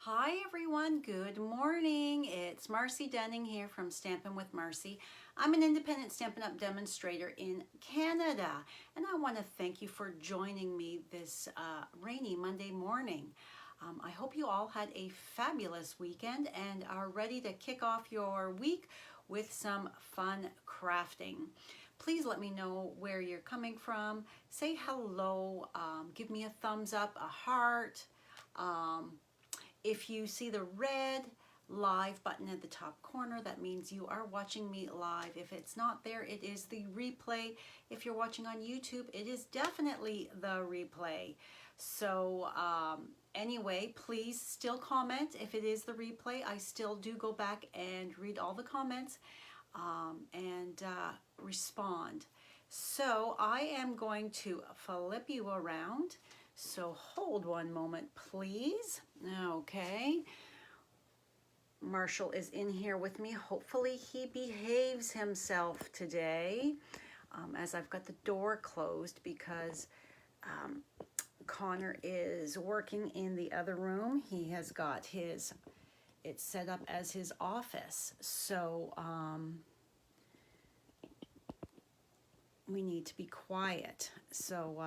Hi everyone, good morning. It's Marcy Denning here from Stampin' with Marcy. I'm an independent Stampin' Up! Demonstrator in Canada, and I want to thank you for joining me this rainy Monday morning. I hope you all had a fabulous weekend and are ready to kick off your week with some fun crafting. Please let me know where you're coming from. Say hello, give me a thumbs up, a heart. If you see the red live button at the top corner, that means you are watching me live. If it's not there, it is the replay. If you're watching on YouTube, it is definitely the replay. So anyway, please still comment. If it is the replay, I still do go back and read all the comments and respond. So I am going to flip you around. So hold one moment, please. Okay. Marshall is in here with me. Hopefully he behaves himself today as I've got the door closed because Connor is working in the other room. He has got it's set up as his office. So we need to be quiet. So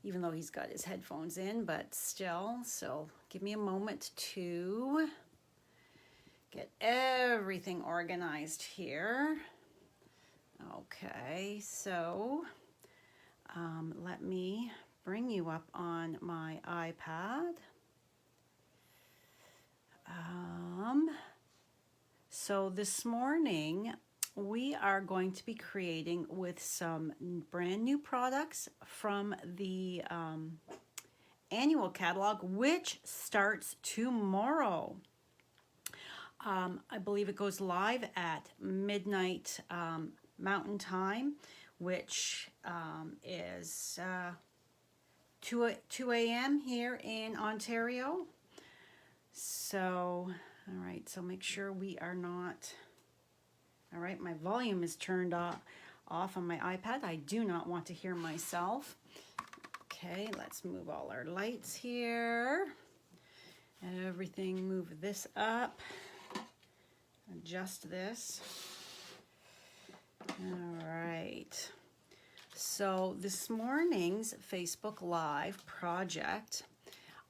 even though he's got his headphones in, but still, so give me a moment to get everything organized here. Okay, so let me bring you up on my iPad. So this morning, we are going to be creating with some brand new products from the annual catalog, which starts tomorrow. I believe it goes live at midnight Mountain Time, which is 2 a.m. here in Ontario. So, all right, so make sure we are not... All right, my volume is turned off on my iPad. I do not want to hear myself. Okay, let's move all our lights here. Everything, move this up. Adjust this. All right. So this morning's Facebook Live project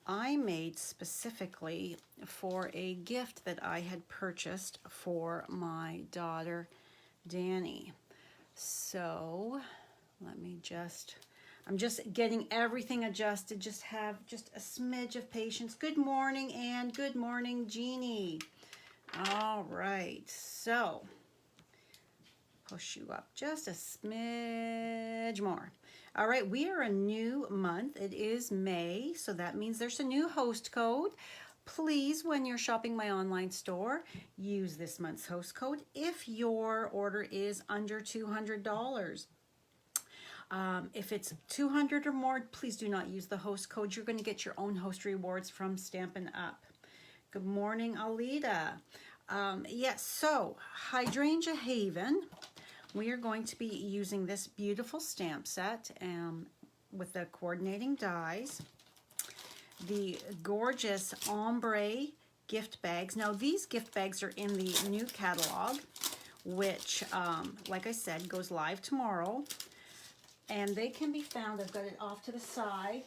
I made specifically for a gift that I had purchased for my daughter, Danny. So let me I'm just getting everything adjusted. Just have just a smidge of patience. Good morning, Anne. Good morning, Jeannie. All right, so push you up just a smidge more. All right, we are a new month. It is May, so that means there's a new host code. Please, when you're shopping my online store, use this month's host code if your order is under $200. If it's 200 or more, please do not use the host code. You're going to get your own host rewards from Stampin' Up. Good morning, Alita. Yes, so Hydrangea Haven. We are going to be using this beautiful stamp set with the coordinating dies. The gorgeous Ombre gift bags. Now these gift bags are in the new catalog, which, like I said, goes live tomorrow. And they can be found, I've got it off to the side.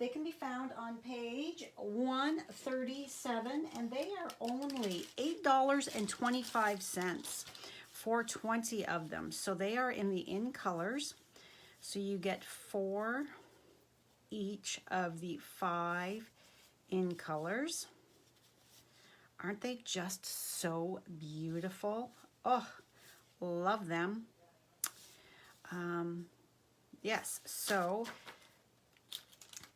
They can be found on page 137, and they are only $8.25 for 20 of them. So they are in the in colors. So you get 4 each of the 5 in colors. Aren't they just so beautiful? Oh, love them. Yes, so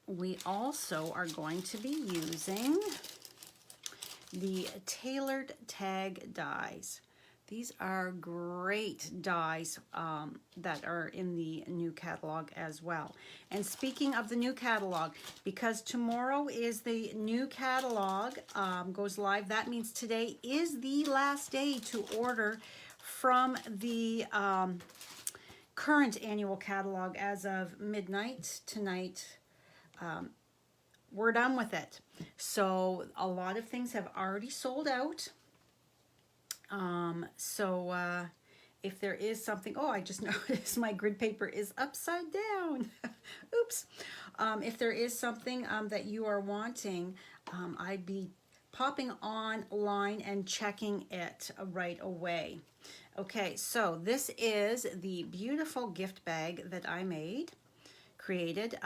we also are going to be using the tailored tag dies. These are great dies that are in the new catalog as well. And speaking of the new catalog, because tomorrow is the new catalog goes live, that means today is the last day to order from the current annual catalog as of midnight tonight. we're done with it. So a lot of things have already sold out. If there is something, oh, I just noticed my grid paper is upside down. Oops. If there is something that you are wanting, I'd be popping online and checking it right away. Okay, so this is the beautiful gift bag that I created.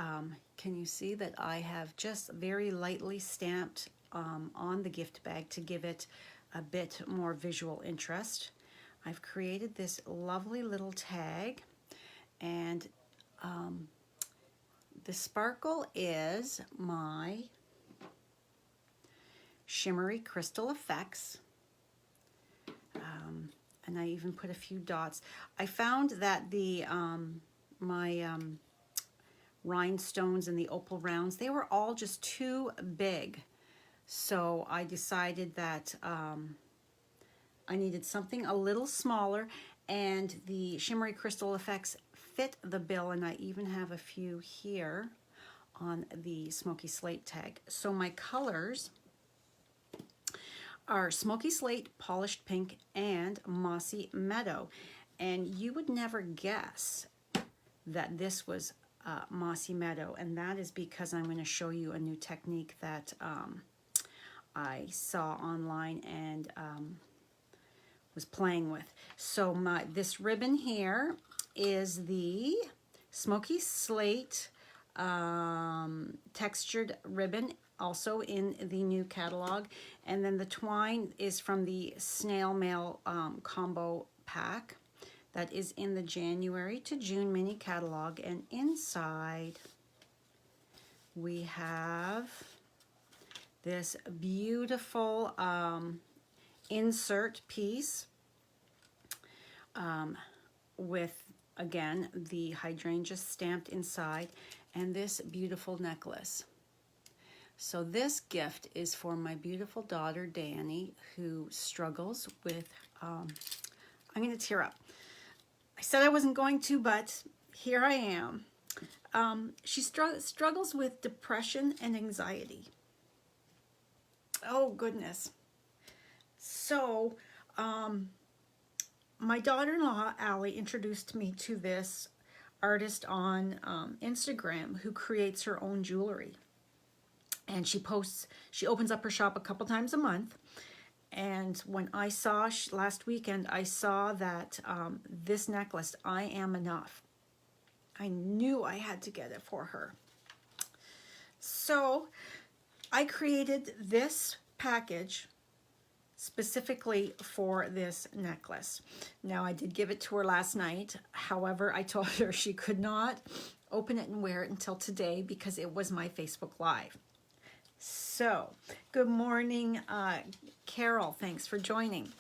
Can you see that I have just very lightly stamped on the gift bag to give it a bit more visual interest. I've created this lovely little tag, and the sparkle is my shimmery crystal effects, and I even put a few dots. I found that the my rhinestones and the opal rounds, they were all just too big, so I decided that I needed something a little smaller, and the shimmery crystal effects fit the bill, and I even have a few here on the smoky slate tag. So my colors are smoky slate, polished pink, and mossy meadow. And you would never guess that this was mossy meadow, and that is because I'm going to show you a new technique that I saw online and was playing with. So this ribbon here is the smoky slate textured ribbon, also in the new catalog, and then the twine is from the snail mail combo pack that is in the January to June mini catalog. And inside we have this beautiful insert piece with, again, the hydrangea stamped inside, and this beautiful necklace. So this gift is for my beautiful daughter Danny, who struggles with I'm going to tear up. I said I wasn't going to, but here I am. She struggles with depression and anxiety. Oh goodness. So my daughter-in-law Allie introduced me to this artist on Instagram who creates her own jewelry, and she opens up her shop a couple times a month. And when I saw last weekend, I saw that this necklace, I Am Enough, I knew I had to get it for her. So I created this package specifically for this necklace. Now, I did give it to her last night. However, I told her she could not open it and wear it until today because it was my Facebook Live. So, good morning, Carol. Thanks for joining.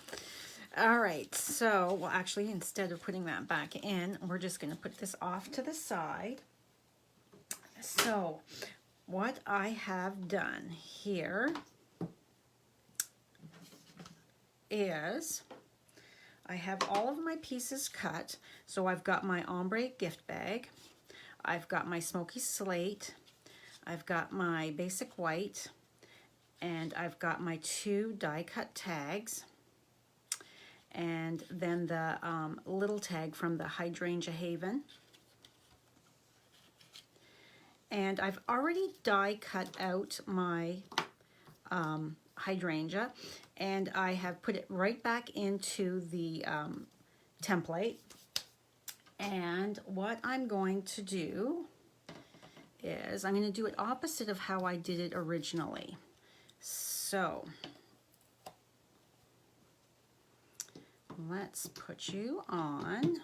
All right, so, well, actually, instead of putting that back in, we're just going to put this off to the side. So, what I have done here is I have all of my pieces cut. So I've got my Ombre gift bag, I've got my smoky slate, I've got my basic white, and I've got my 2 die cut tags, and then the little tag from the Hydrangea Haven. And I've already die cut out my hydrangea, and I have put it right back into the template. And what I'm going to do is I'm going to do it opposite of how I did it originally. So let's put you on.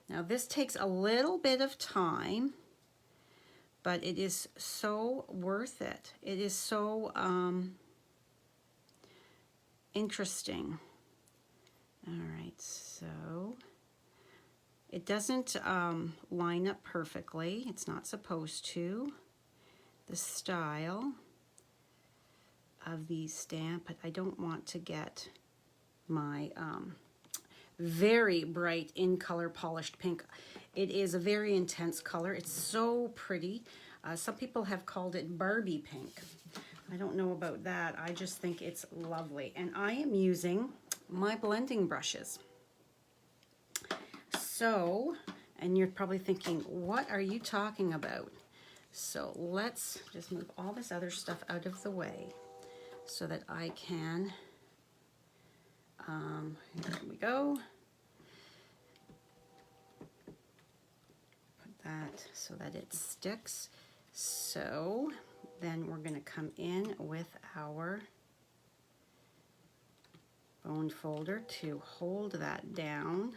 Now this takes a little bit of time, but it is so worth it. It is so interesting. All right, so it doesn't line up perfectly. It's not supposed to. The style of the stamp, but I don't want to get my very bright in color polished pink. It is a very intense color. It's so pretty. Some people have called it Barbie pink. I don't know about that. I just think it's lovely. And I am using my blending brushes. So, and you're probably thinking, what are you talking about? So let's just move all this other stuff out of the way so that I can, here we go. Put that so that it sticks. So then we're going to come in with our bone folder to hold that down,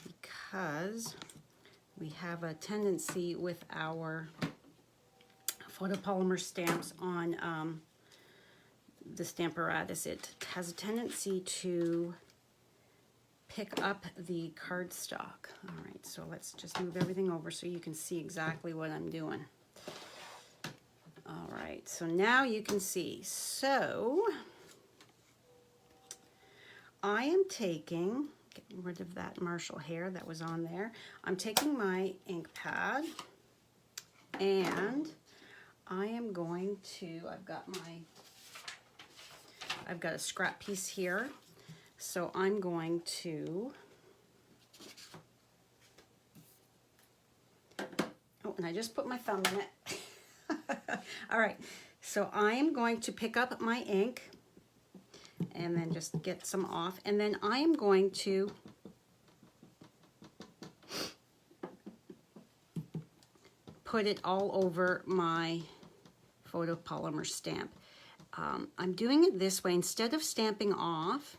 because we have a tendency with our photopolymer stamps on the Stamparatus, it has a tendency to pick up the cardstock. All right, so let's just move everything over so you can see exactly what I'm doing. All right, so now you can see. So I am taking, getting rid of that Marshall hair that was on there. I'm taking my ink pad and I am going to, I've got a scrap piece here. So I'm going to, oh, and I just put my thumb in it. All right, so I am going to pick up my ink and then just get some off. And then I am going to put it all over my photopolymer stamp. I'm doing it this way instead of stamping off,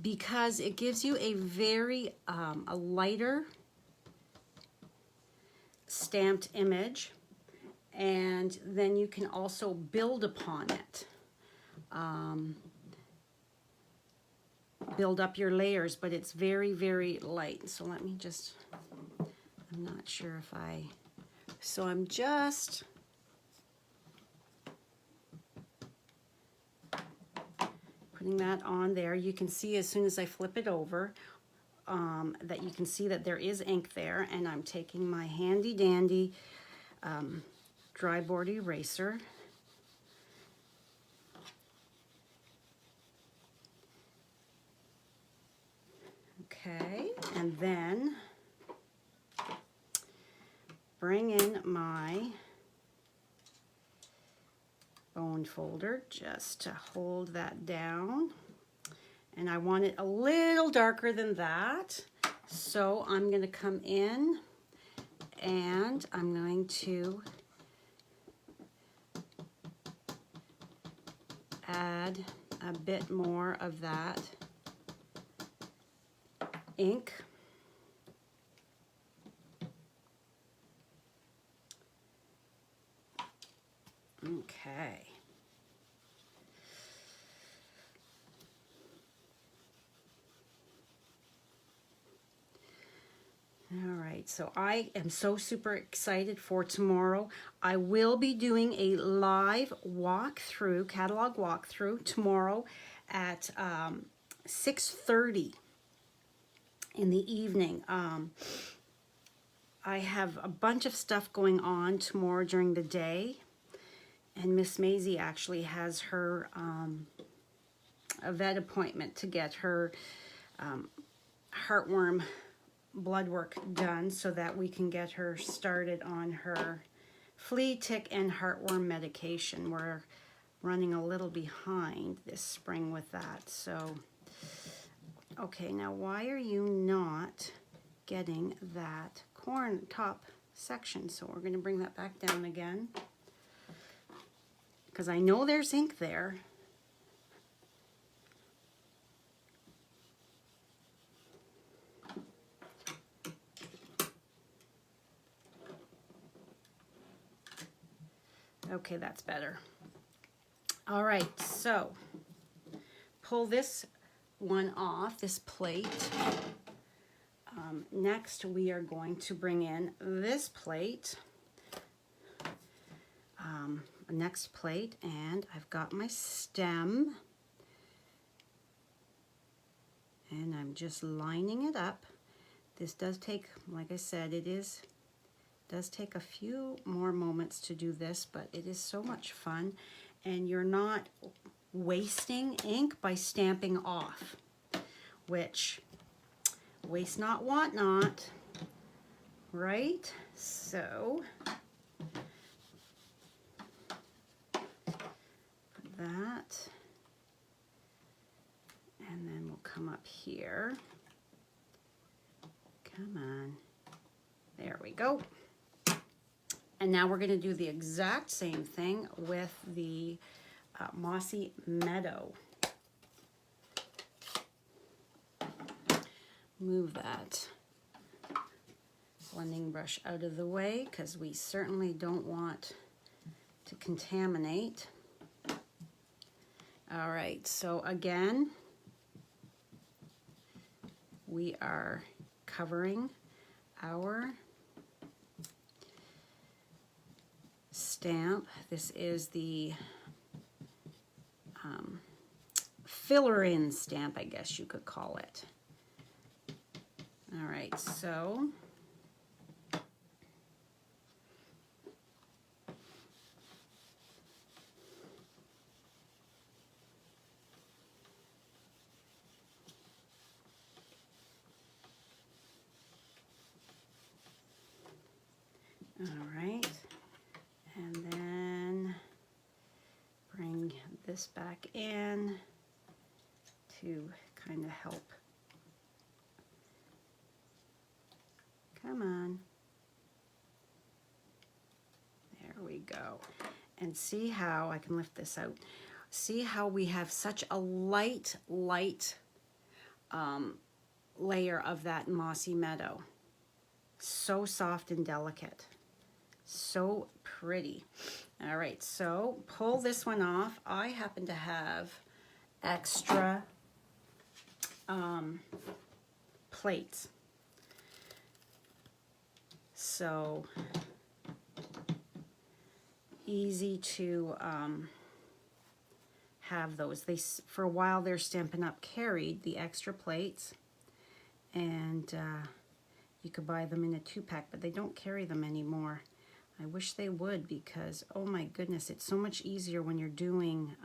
because it gives you a very a lighter stamped image, and then you can also build upon it, build up your layers, but it's very, very light. So let me just, I'm not sure if I, so I'm just putting that on there. You can see as soon as I flip it over that you can see that there is ink there, and I'm taking my handy dandy dry board eraser. Okay, and then bring in my bone folder just to hold that down. And I want it a little darker than that. So I'm going to come in and I'm going to add a bit more of that ink. Okay. All right, so I am so super excited for tomorrow. I will be doing a live walkthrough, catalog walkthrough tomorrow at 6:30 in the evening. I have a bunch of stuff going on tomorrow during the day, and Miss Maisie actually has her a vet appointment to get her heartworm blood work done so that we can get her started on her flea, tick, and heartworm medication. We're running a little behind this spring with that. So, okay, now why are you not getting that corn top section? So we're going to bring that back down again, because I know there's ink there. Okay, that's better. All right, so pull this one off, this plate. Next, we are going to bring in this plate, next plate, and I've got my stem, and I'm just lining it up. This does take, like I said, it is does take a few more moments to do this, but it is so much fun, and you're not wasting ink by stamping off, which waste not, want not, right? So put that, and then we'll come up here. Come on. There we go. And now we're going to do the exact same thing with the Mossy Meadow. Move that blending brush out of the way because we certainly don't want to contaminate. All right, so again, we are covering our stamp. This is the filler-in stamp, I guess you could call it. All right, so all right, and then bring this back in to kind of help. Come on. There we go. And see how I can lift this out. See how we have such a light layer of that Mossy Meadow. So soft and delicate. So pretty. All right, so pull this one off. I happen to have extra plates. So easy to have those. They, for a while there, Stampin' Up! Carried the extra plates, and you could buy them in a 2-pack, but they don't carry them anymore. I wish they would, because oh my goodness, it's so much easier when you're doing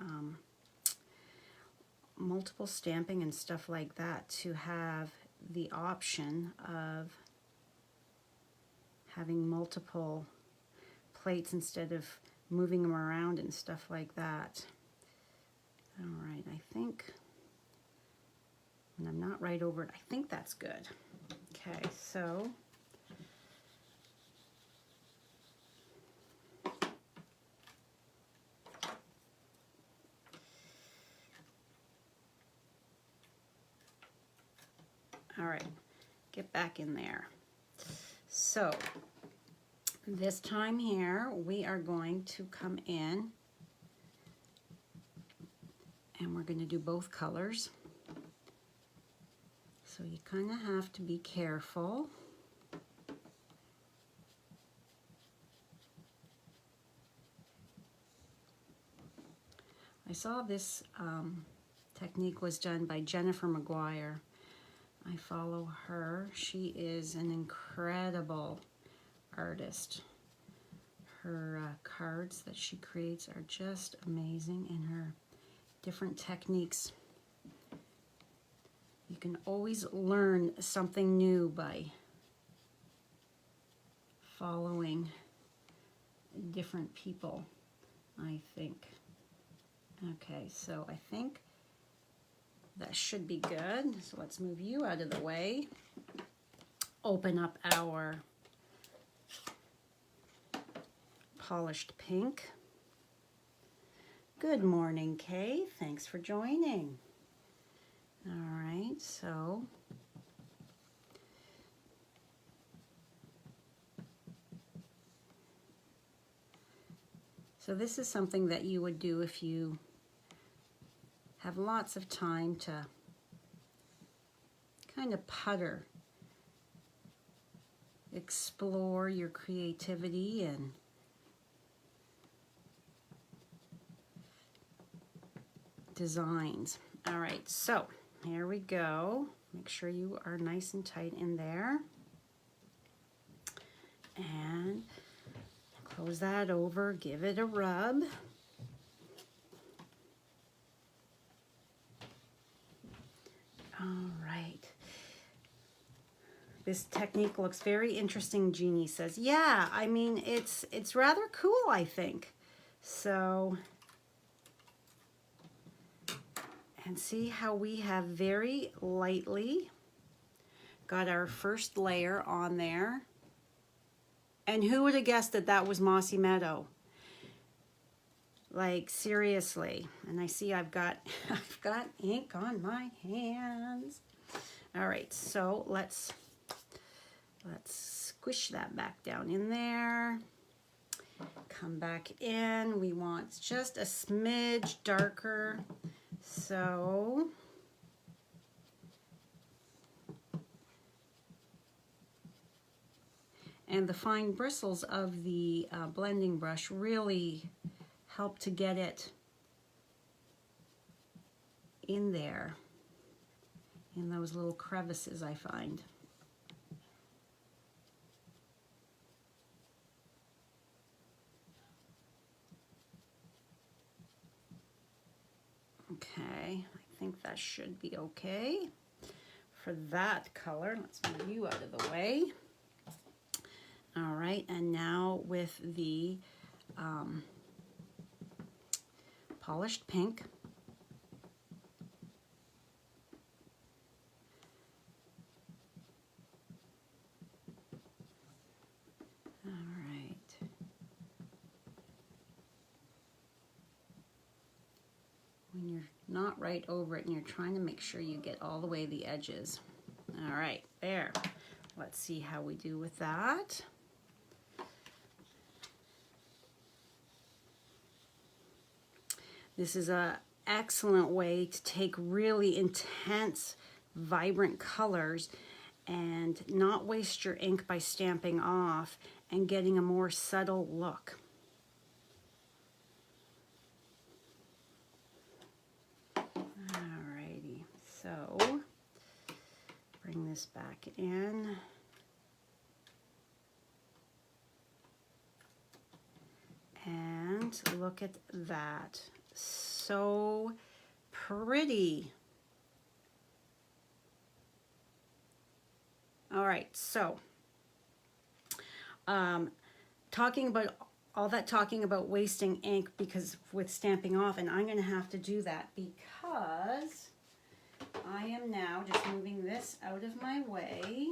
multiple stamping and stuff like that to have the option of having multiple plates instead of moving them around and stuff like that. All right, I think, and I'm not right over it, I think that's good. Okay, so all right, get back in there. So this time here, we are going to come in and we're going to do both colors. So you kind of have to be careful. I saw this technique was done by Jennifer McGuire. I follow her. She is an incredible artist. Her cards that she creates are just amazing, and her different techniques. You can always learn something new by following different people, I think. Okay, so I think that should be good. So let's move you out of the way. Open up our polished pink. Good morning, Kay. Thanks for joining. All right, so this is something that you would do if you have lots of time to kind of putter, explore your creativity and designs. All right, so here we go. Make sure you are nice and tight in there. And close that over, give it a rub. All right. This technique looks very interesting, Jeannie says. Yeah, I mean, it's rather cool, I think. So, and see how we have very lightly got our first layer on there. And who would have guessed that that was Mossy Meadow? Like, seriously. And I see I've got ink on my hands. All right, so let's squish that back down in there. Come back in. We want just a smidge darker. So and the fine bristles of the blending brush really help to get it in there, in those little crevices, I find. Okay, I think that should be okay for that color. Let's move you out of the way. All right, and now with the polished pink, all right. When you're not right over it and you're trying to make sure you get all the way the edges. All right, there. Let's see how we do with that. This is an excellent way to take really intense, vibrant colors and not waste your ink by stamping off and getting a more subtle look. Alrighty, so bring this back in. And look at that. So pretty. All right, so talking about wasting ink because with stamping off, and I'm going to have to do that because I am now just moving this out of my way.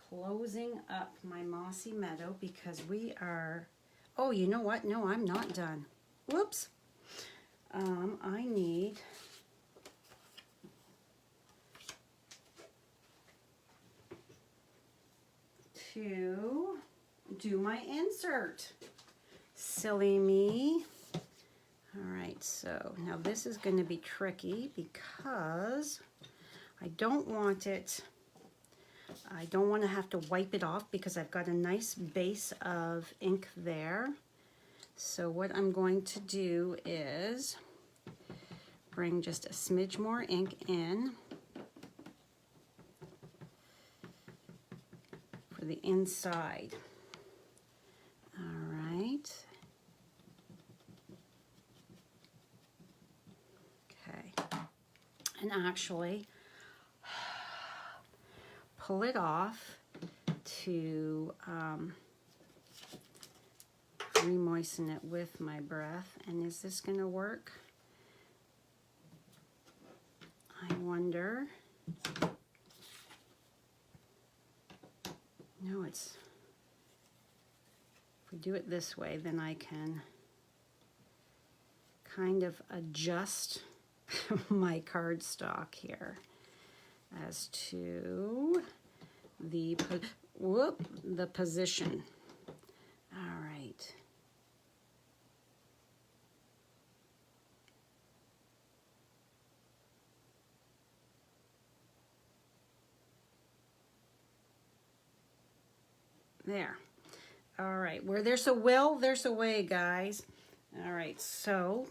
Closing up my Mossy Meadow because we are, oh, you know what? No, I'm not done. Whoops. I need to do my insert. Silly me. All right, so now this is going to be tricky because I don't want it, I don't want to have to wipe it off because I've got a nice base of ink there. So what I'm going to do is bring just a smidge more ink in for the inside. All right. Okay. And actually, pull it off to re-moisten it with my breath. And is this going to work? I wonder. No, it's, if we do it this way, then I can kind of adjust my cardstock here as to the position. All right. There. All right. Where there's a will, there's a way, guys. All right. So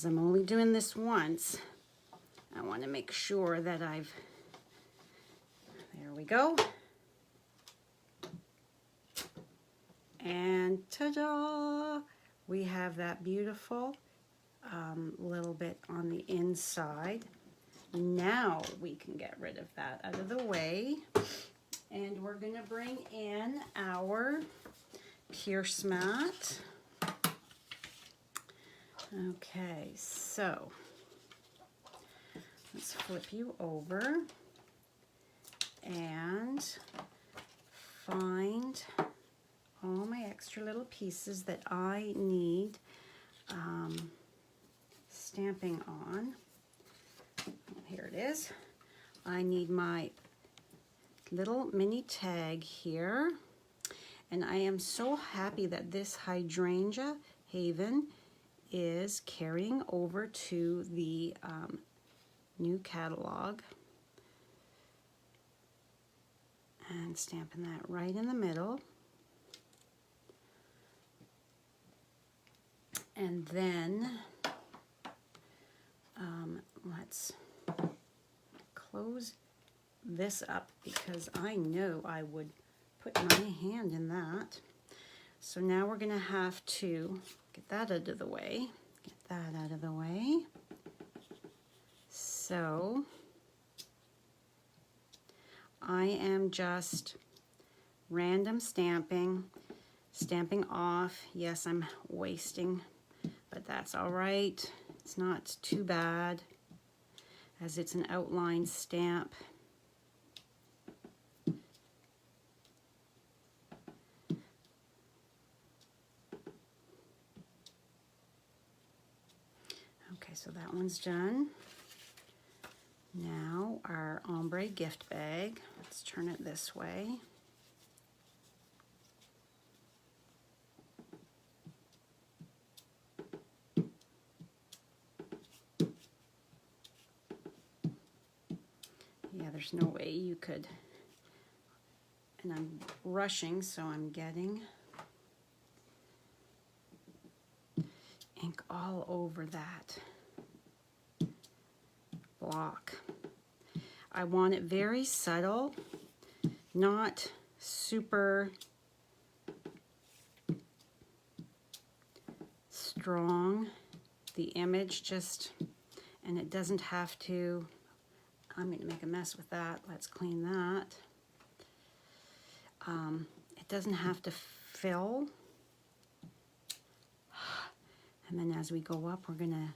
because I'm only doing this once, I want to make sure that I've, there we go. And ta-da! We have that beautiful little bit on the inside. Now we can get rid of that out of the way. And we're going to bring in our pierce mat. Okay, so let's flip you over and find all my extra little pieces that I need stamping on. Here it is. I need my little mini tag here, and I am so happy that this Hydrangea Haven is carrying over to the new catalog, and stamping that right in the middle. And then let's close this up because I know I would put my hand in that. So now we're going to have to get that out of the way. Get that out of the way. So I am just random stamping off. Yes, I'm wasting, but that's all right. It's not too bad as it's an outline stamp. Okay, so that one's done. Now our Ombre gift bag. Let's turn it this way. Yeah, there's no way you could, and I'm rushing, so I'm getting ink all over that block. I want it very subtle, not super strong. The image just, and it doesn't have to, I'm going to make a mess with that. Let's clean that. It doesn't have to fill. And then as we go up, we're going to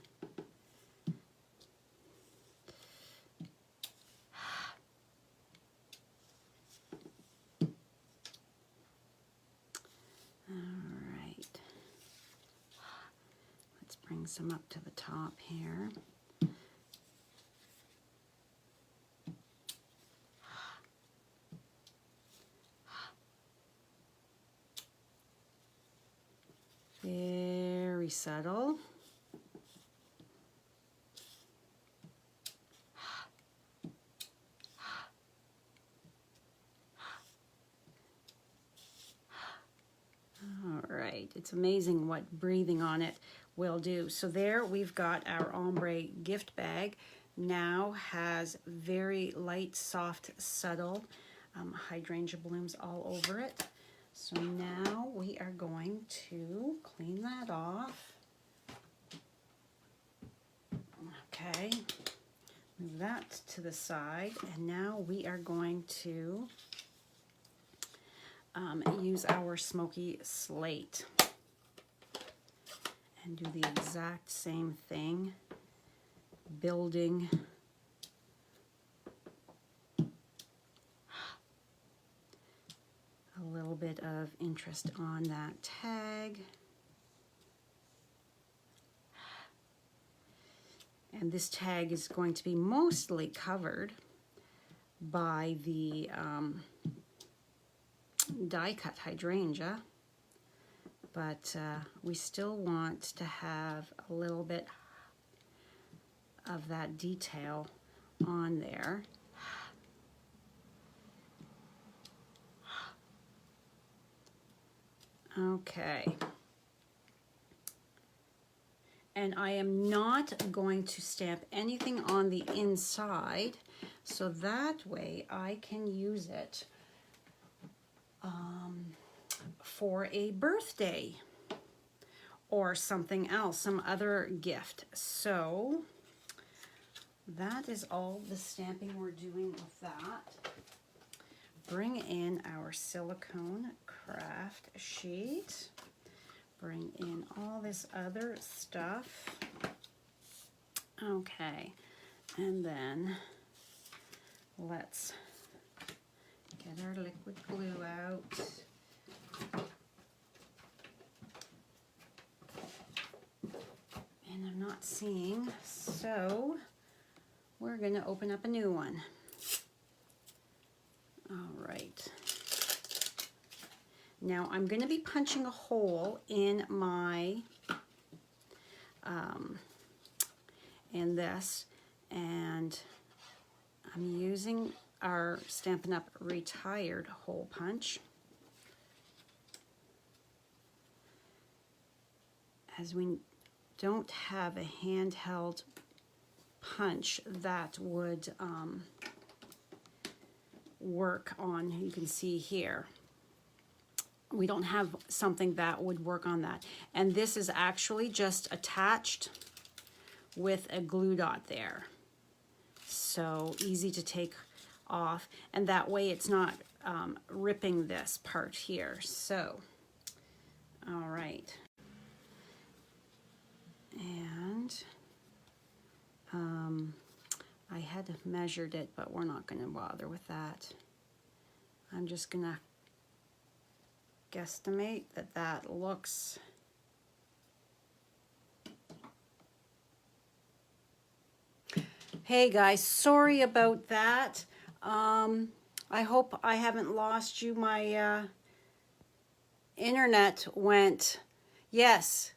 bring some up to the top here. Very subtle. All right, it's amazing what breathing on it will do. So there we've got our Ombre gift bag. Now has very light, soft, subtle hydrangea blooms all over it. So now we are going to clean that off. Okay, move that to the side, and now we are going to use our smoky slate and do the exact same thing, building a little bit of interest on that tag. And this tag is going to be mostly covered by the die-cut hydrangea, but we still want to have a little bit of that detail on there. Okay. And I am not going to stamp anything on the inside, so that way I can use it for a birthday or something else, some other gift. So that is all the stamping we're doing with that. Bring in our silicone craft sheet. Bring in all this other stuff. Okay, and then let's get our liquid glue out. And I'm not seeing, so we're going to open up a new one. All right. Now I'm going to be punching a hole in my, in this, and I'm using our Stampin' Up! Retired hole punch. As we don't have a handheld punch that would work on, you can see here, we don't have something that would work on that. And this is actually just attached with a glue dot there. So easy to take off, and that way it's not ripping this part here. So, all right. And I had measured it, but we're not going to bother with that. I'm just going to guesstimate that that looks Hey guys, sorry about that. I hope I haven't lost you. My internet went, yes.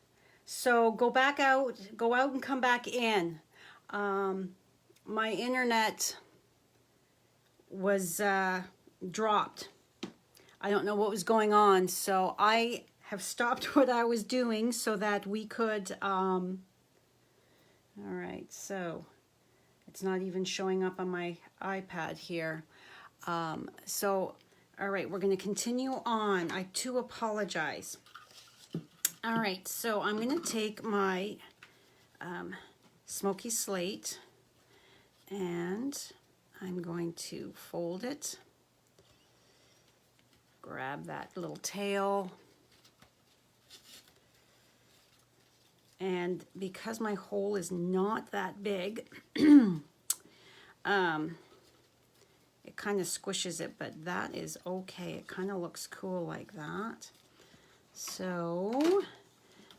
So go back out, go out and come back in. My internet was dropped. I don't know what was going on, so I have stopped what I was doing so that we could, all right, so it's not even showing up on my iPad here. So, all right, we're going to continue on. I do apologize. All right, so I'm going to take my smoky slate and I'm going to fold it, grab that little tail, and because my hole is not that big, it kind of squishes it, but that is okay. It kind of looks cool like that. So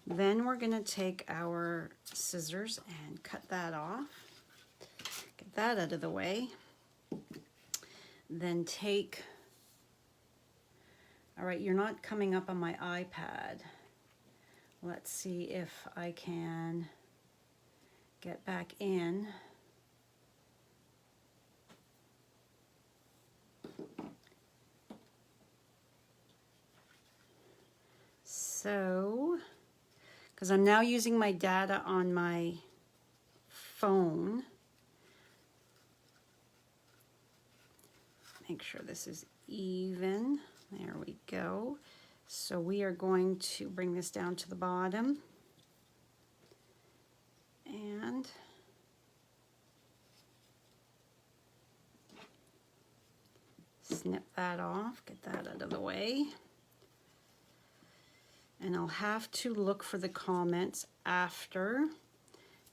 then we're going to take our scissors and cut that off. Get that out of the way. Then take, all right, you're not coming up on my iPad. Let's see if I can get back in. So, because I'm now using my data on my phone. Make sure this is even. There we go. So we are going to bring this down to the bottom. And snip that off, get that out of the way. And I'll have to look for the comments after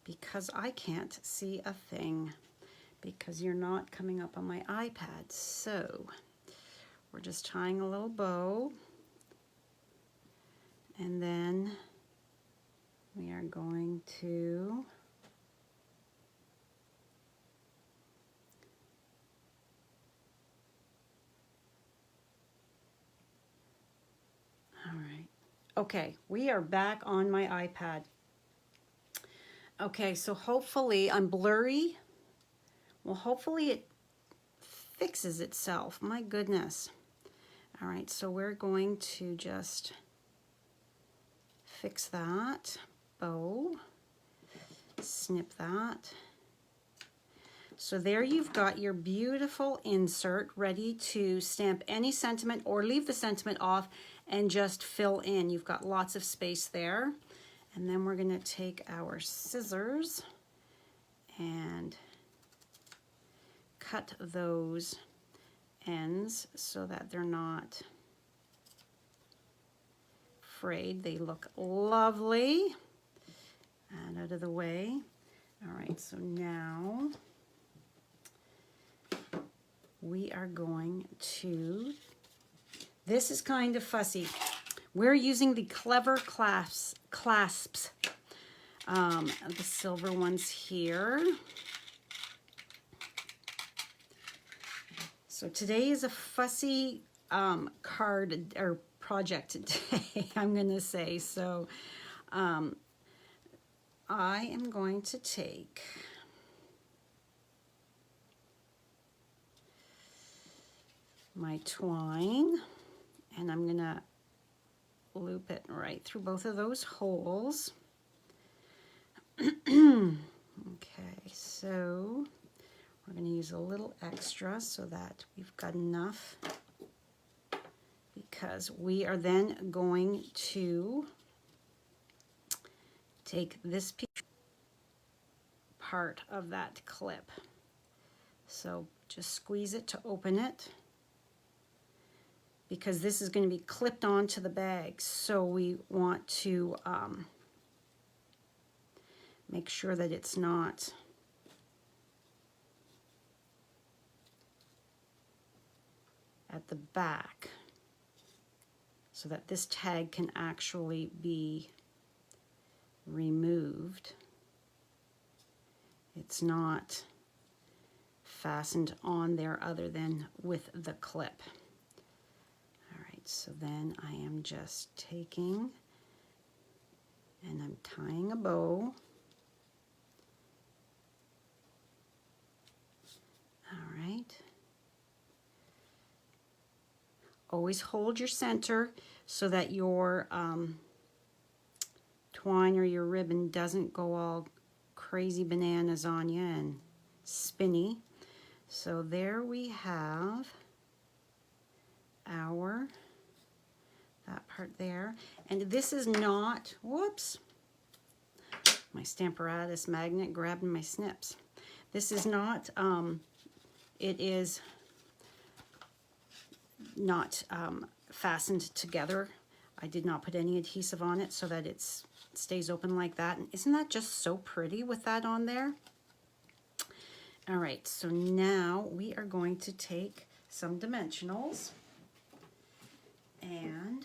because I can't see a thing because you're not coming up on my iPad. So we're just tying a little bow, and then we are going to all right. Okay, we are back on my iPad. Okay, so hopefully I'm blurry. Well, hopefully it fixes itself. My goodness. All right, so we're going to just fix that bow. snip that. So there you've got your beautiful insert ready to stamp any sentiment or leave the sentiment off and just fill in. You've got lots of space there. And then we're going to take our scissors and cut those ends so that they're not frayed. They look lovely. And out of the way. All right, so now we are going to, this is kind of fussy. We're using the Clever clasps, the silver ones here. So today is a fussy card or project today, I'm gonna say. So I am going to take my twine and I'm gonna loop it right through both of those holes. Okay, so we're going to use a little extra so that we've got enough, because we are then going to take this part of that clip. So just squeeze it to open it, because this is going to be clipped onto the bag. So we want to make sure that it's not at the back, so that this tag can actually be removed. It's not fastened on there other than with the clip. So then I am just taking and I'm tying a bow. All right. Always hold your center so that your twine or your ribbon doesn't go all crazy bananas on you and spinny. So there we have our that part there. And this is not, whoops, my Stamparatus magnet grabbing my snips. This is not, it is not fastened together. I did not put any adhesive on it so that it stays open like that. And isn't that just so pretty with that on there? All right, so now we are going to take some dimensionals and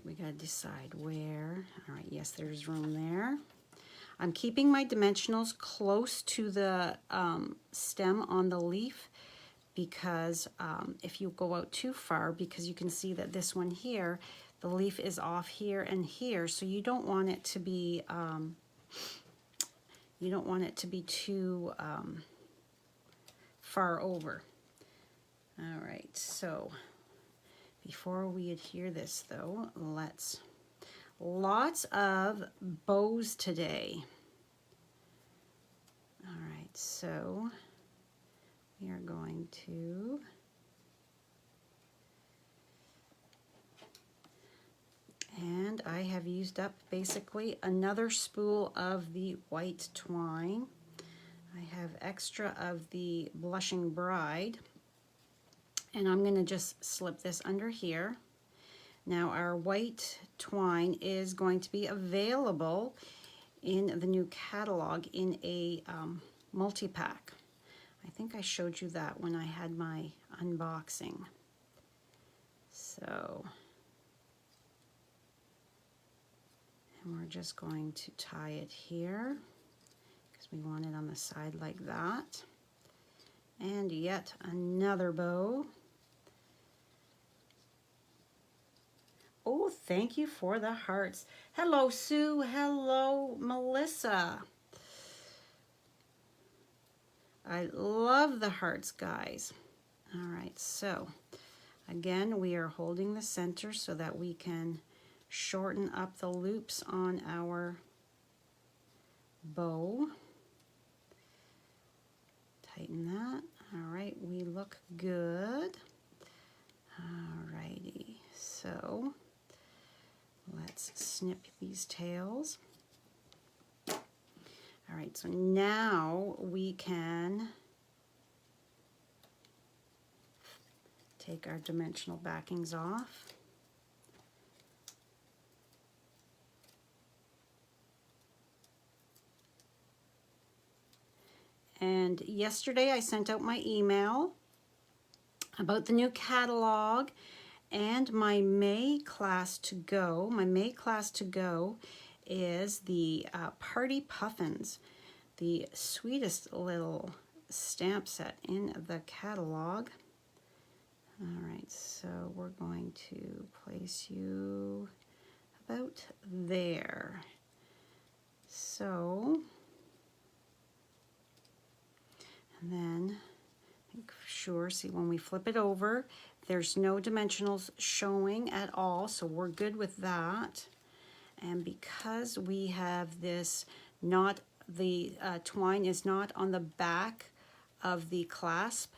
we got to decide where. All right, yes, there's room there. I'm keeping my dimensionals close to the stem on the leaf, because if you go out too far, because you can see that this one here, the leaf is off here and here, so you don't want it to be too far over. All right, so before we adhere this though, lots of bows today. All right, so we are going to and I have used up basically another spool of the white twine. I have extra of the Blushing Bride, and I'm going to just slip this under here. Now our white twine is going to be available in the new catalog in a multi-pack. I think I showed you that when I had my unboxing. So, and we're just going to tie it here because we want it on the side like that. And yet another bow. Oh, thank you for the hearts. Hello, Sue. Hello, Melissa. I love the hearts, guys. All right, so again, we are holding the center so that we can shorten up the loops on our bow. Tighten that. All right, we look good. All righty, so let's snip these tails. All right, so now we can take our dimensional backings off. And yesterday I sent out my email about the new catalog and my May class to go. My May class to go is the Party Puffins, the sweetest little stamp set in the catalog. All right, so we're going to place you about there. So, and then make sure, see when we flip it over, there's no dimensionals showing at all, so we're good with that. And because we have this, not the twine is not on the back of the clasp,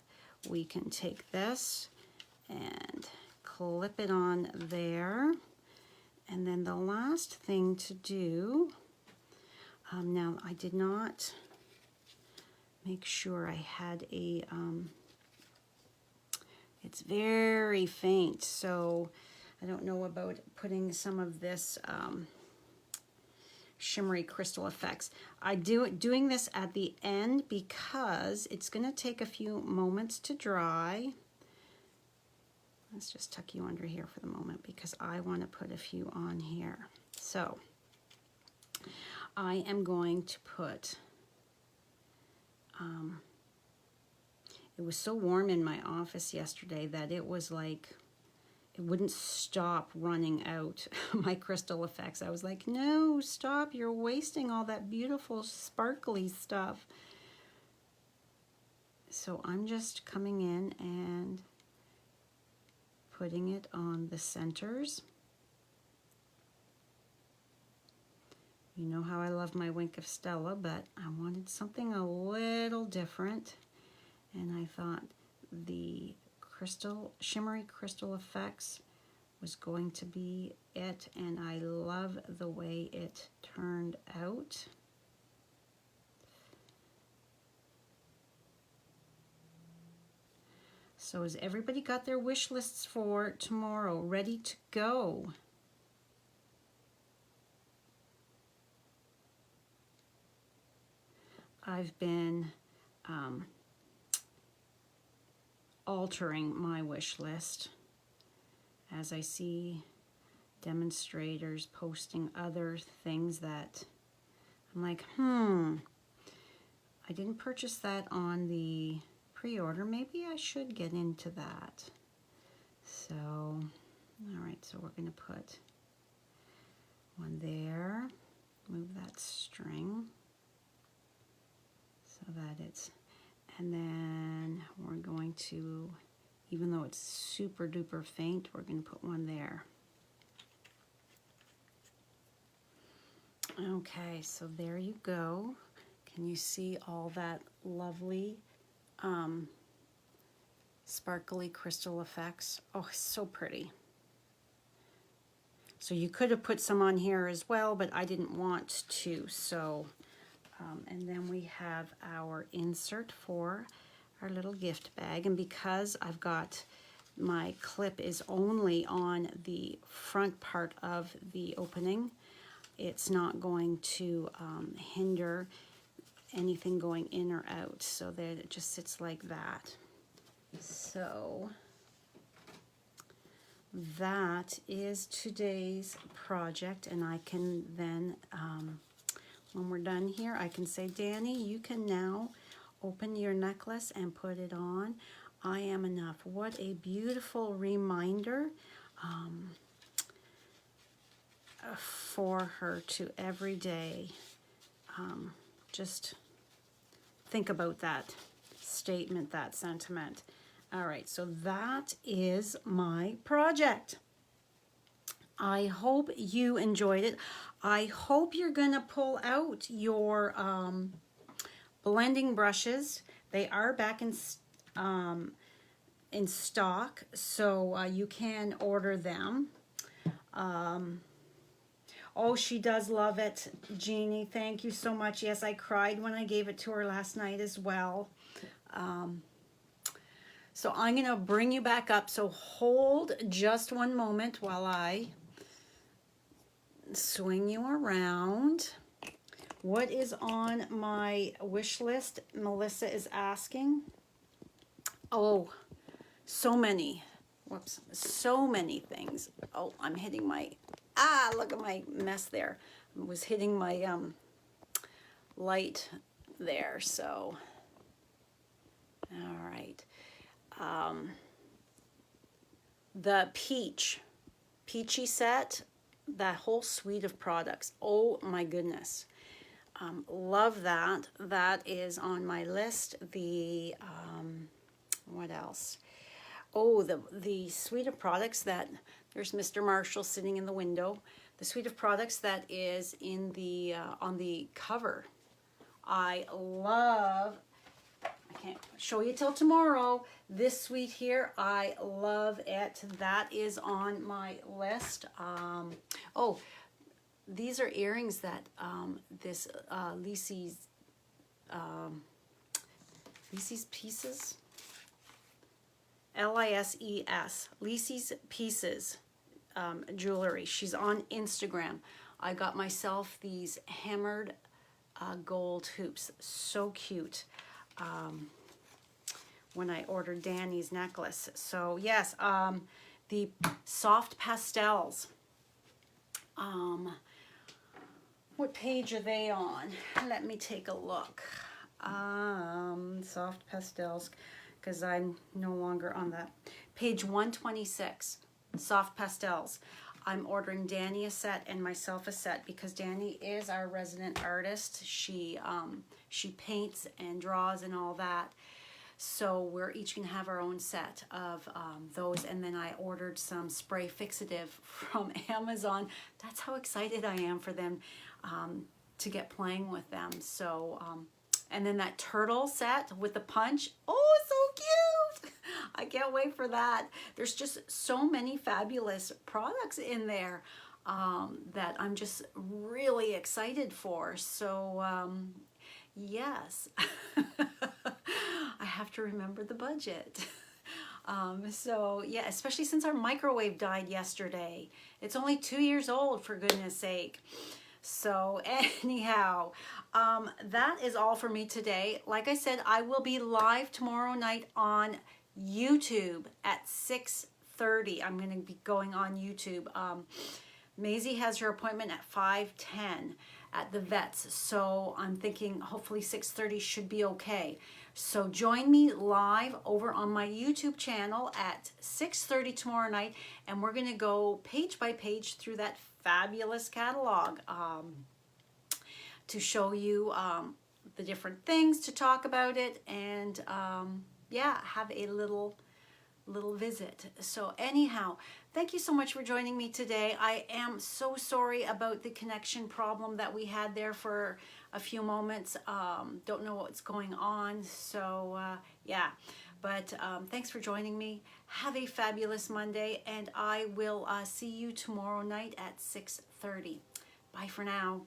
we can take this and clip it on there. And then the last thing to do, now I did not make sure I had a, it's very faint, so I don't know about putting some of this shimmery crystal effects. Doing this at the end because it's going to take a few moments to dry. Let's just tuck you under here for the moment because I want to put a few on here. So I am going to put, it was so warm in my office yesterday that it was like, it wouldn't stop running out my crystal effects. I was like, no, stop, you're wasting all that beautiful sparkly stuff. So I'm just coming in and putting it on the centers. You know how I love my Wink of Stella, but I wanted something a little different. And I thought the shimmery crystal effects was going to be it, and I love the way it turned out. So has everybody got their wish lists for tomorrow ready to go? I've been altering my wish list as I see demonstrators posting other things that I'm like, I didn't purchase that on the pre-order. Maybe I should get into that. So, all right, so we're going to put one there, move that string so that it's, and then we're going to, even though it's super duper faint, we're going to put one there. Okay, so there you go. Can you see all that lovely sparkly crystal effects? Oh, so pretty. So you could have put some on here as well, but I didn't want to. So, and then we have our insert for our little gift bag. And because I've got my clip is only on the front part of the opening, it's not going to hinder anything going in or out, so that it just sits like that. So that is today's project, and I can then, when we're done here, I can say, Danny, you can now open your necklace and put it on. I am enough. What a beautiful reminder. for her to every day. Just think about that statement, that sentiment. All right, so that is my project. I hope you enjoyed it. I hope you're gonna pull out your blending brushes. They are back in stock, so you can order them. Oh, she does love it, Jeannie. Thank you so much. Yes, I cried when I gave it to her last night as well. So I'm going to bring you back up. So hold just one moment while I swing you around. What is on my wish list? Melissa is asking. Oh, so many. Whoops. So many things. Oh, I'm hitting my... look at my mess there. I was hitting my light there, so... All right. The Peachy set, that whole suite of products. Oh my goodness. Love that. That is on my list. The, what else? Oh, the suite of products that, there's Mr. Marshall sitting in the window. The suite of products that is in the, on the cover. I love, I can't show you till tomorrow. This suite here, I love it. That is on my list. Oh, these are earrings that this Lisy's Pieces, L-I-S-E-S, Lisy's Pieces jewelry. She's on Instagram. I got myself these hammered gold hoops. So cute. When I ordered Danny's necklace. So yes, the soft pastels. What page are they on? Let me take a look. Soft pastels, because I'm no longer on that. Page 126, soft pastels. I'm ordering Danny a set and myself a set because Danny is our resident artist. She paints and draws and all that. So we're each gonna have our own set of those, and then I ordered some spray fixative from Amazon. That's how excited I am for them to get playing with them. So, and then that turtle set with the punch. Oh, so cute! I can't wait for that. There's just so many fabulous products in there that I'm just really excited for. So, yes. I have to remember the budget. So yeah, especially since our microwave died yesterday. It's only 2 years old, for goodness sake. So anyhow, that is all for me today. Like I said, I will be live tomorrow night on YouTube at 6:30. I'm going to be going on YouTube. Maisie has her appointment at 5:10 at the vet's, so I'm thinking hopefully 6:30 should be okay. So join me live over on my YouTube channel at 6:30 tomorrow night, and we're going to go page by page through that fabulous catalog to show you the different things, to talk about it, and yeah, have a little visit. So anyhow, thank you so much for joining me today. I am so sorry about the connection problem that we had there for a few moments. Don't know what's going on. So yeah, but thanks for joining me. Have a fabulous Monday, and I will see you tomorrow night at 6:30. Bye for now.